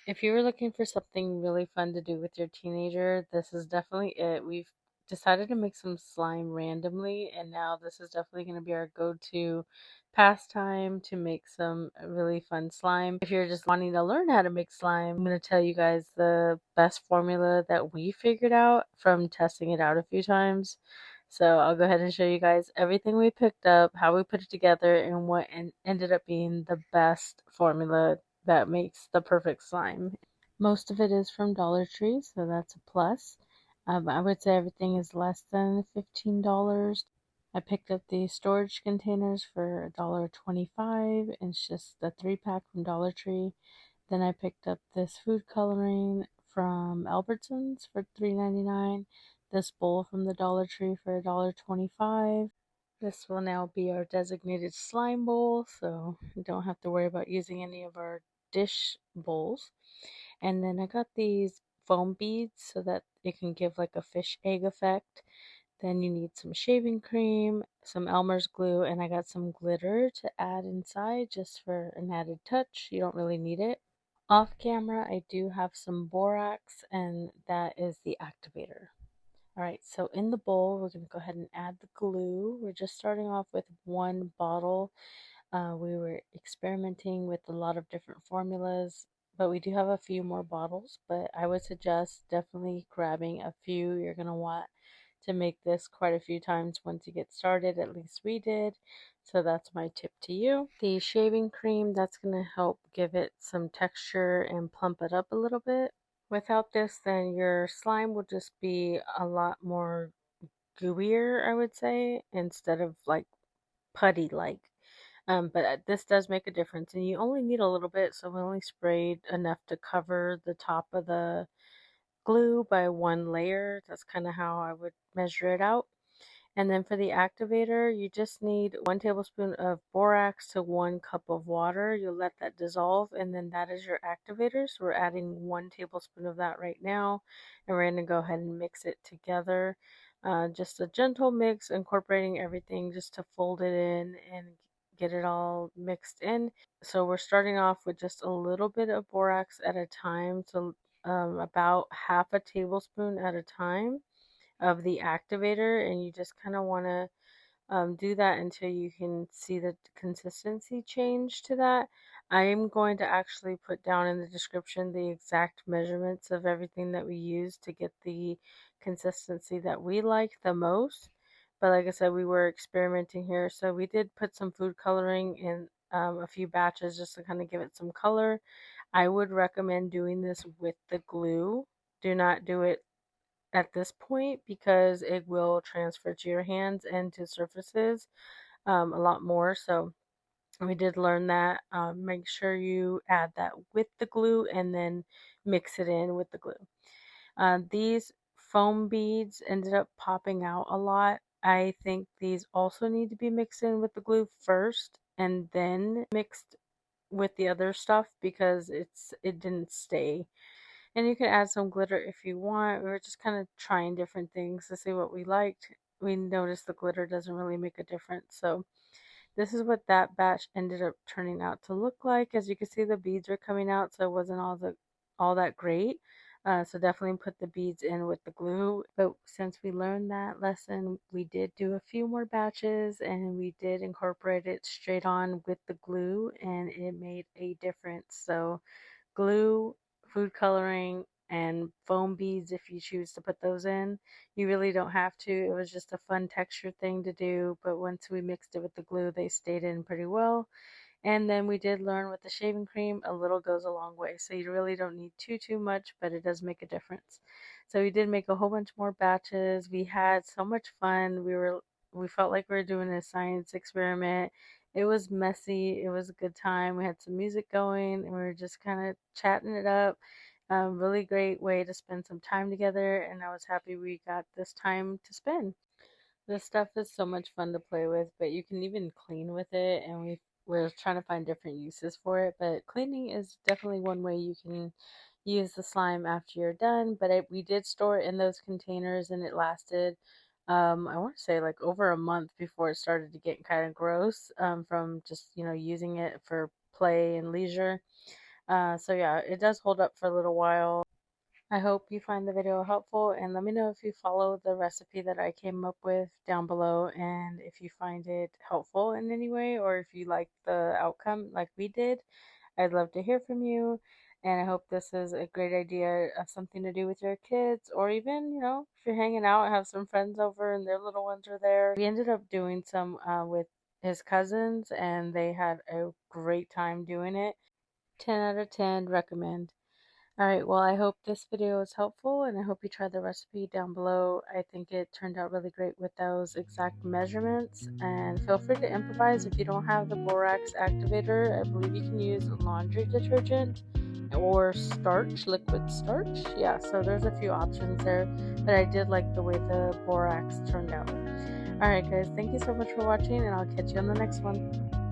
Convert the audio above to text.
If you were looking for something really fun to do with your teenager, this is definitely it. We've decided to make some slime randomly, and now this is definitely going to be our go-to pastime to make some really fun slime. If you're just wanting to learn how to make slime, I'm going to tell you guys the best formula that we figured out from testing it out a few times. So I'll go ahead and show you guys everything we picked up, how we put it together, and what ended up being the best formula that makes the perfect slime. Most of it is from Dollar Tree, so that's a plus. I would say everything is less than $15. I picked up these storage containers for $1.25. It's just the 3-pack from Dollar Tree. Then I picked up this food coloring from Albertsons for $3.99. This bowl from the Dollar Tree for $1.25. This will now be our designated slime bowl, so we don't have to worry about using any of our dish bowls. And then I got these foam beads so that it can give like a fish egg effect. Then you need some shaving cream, some Elmer's glue, and I got some glitter to add inside just for an added touch. You don't really need it. Off camera, I do have some borax, and that is the activator. All right, so in the bowl, we're going to go ahead and add the glue. We're just starting off with one bottle. We were experimenting with a lot of different formulas, but we do have a few more bottles. But I would suggest definitely grabbing a few. You're going to want to make this quite a few times once you get started. At least we did. So that's my tip to you. The shaving cream, that's going to help give it some texture and plump it up a little bit. Without this, then your slime will just be a lot more gooier, I would say, instead of like putty like. But this does make a difference, and you only need a little bit, so we only sprayed enough to cover the top of the glue by one layer. That's kind of how I would measure it out. And then for the activator, you just need 1 tablespoon of borax to 1 cup of water. You'll let that dissolve, and then that is your activator. So we're adding 1 tablespoon of that right now, and we're going to go ahead and mix it together. Just a gentle mix, incorporating everything just to fold it in and get it all mixed in. So we're starting off with just a little bit of borax at a time, so about half a tablespoon at a time of the activator, and you just kind of want to do that until you can see the consistency change to that. I am going to actually put down in the description the exact measurements of everything that we use to get the consistency that we like the most. But like I said, we were experimenting here, so we did put some food coloring in a few batches just to kind of give it some color. I would recommend doing this with the glue. Do not do it at this point because it will transfer to your hands and to surfaces a lot more. So we did learn that. Make sure you add that with the glue and then mix it in with the glue. These foam beads ended up popping out a lot. I think these also need to be mixed in with the glue first and then mixed with the other stuff because it didn't stay. And you can add some glitter if you want. We were just kind of trying different things to see what we liked. We noticed the glitter doesn't really make a difference. So this is what that batch ended up turning out to look like. As you can see, the beads are coming out, so it wasn't all that great. So definitely put the beads in with the glue. But since we learned that lesson, we did do a few more batches and we did incorporate it straight on with the glue, and it made a difference. So glue, food coloring, and foam beads if you choose to put those in. You really don't have to. It was just a fun texture thing to do, but once we mixed it with the glue, they stayed in pretty well. And then we did learn with the shaving cream, a little goes a long way. So you really don't need too much, but it does make a difference. So we did make a whole bunch more batches. We had so much fun. We felt like we were doing a science experiment. It was messy. It was a good time. We had some music going and we were just kind of chatting it up. Really great way to spend some time together, and I was happy we got this time to spend. This stuff is so much fun to play with, but you can even clean with it, and we're trying to find different uses for it. But cleaning is definitely one way you can use the slime after you're done. But we did store it in those containers, and it lasted, I want to say like over a month before it started to get kind of gross from just using it for play and leisure. So yeah, it does hold up for a little while. I hope you find the video helpful, and let me know if you follow the recipe that I came up with down below, and if you find it helpful in any way, or if you like the outcome like we did. I'd love to hear from you, and I hope this is a great idea of something to do with your kids, or even, if you're hanging out, have some friends over and their little ones are there. We ended up doing some with his cousins, and they had a great time doing it. 10 out of 10 recommend. Alright, well, I hope this video was helpful, and I hope you try the recipe down below. I think it turned out really great with those exact measurements, and feel free to improvise if you don't have the Borax Activator. I believe you can use laundry detergent or starch, liquid starch. Yeah, so there's a few options there, but I did like the way the Borax turned out. Alright guys, thank you so much for watching, and I'll catch you on the next one.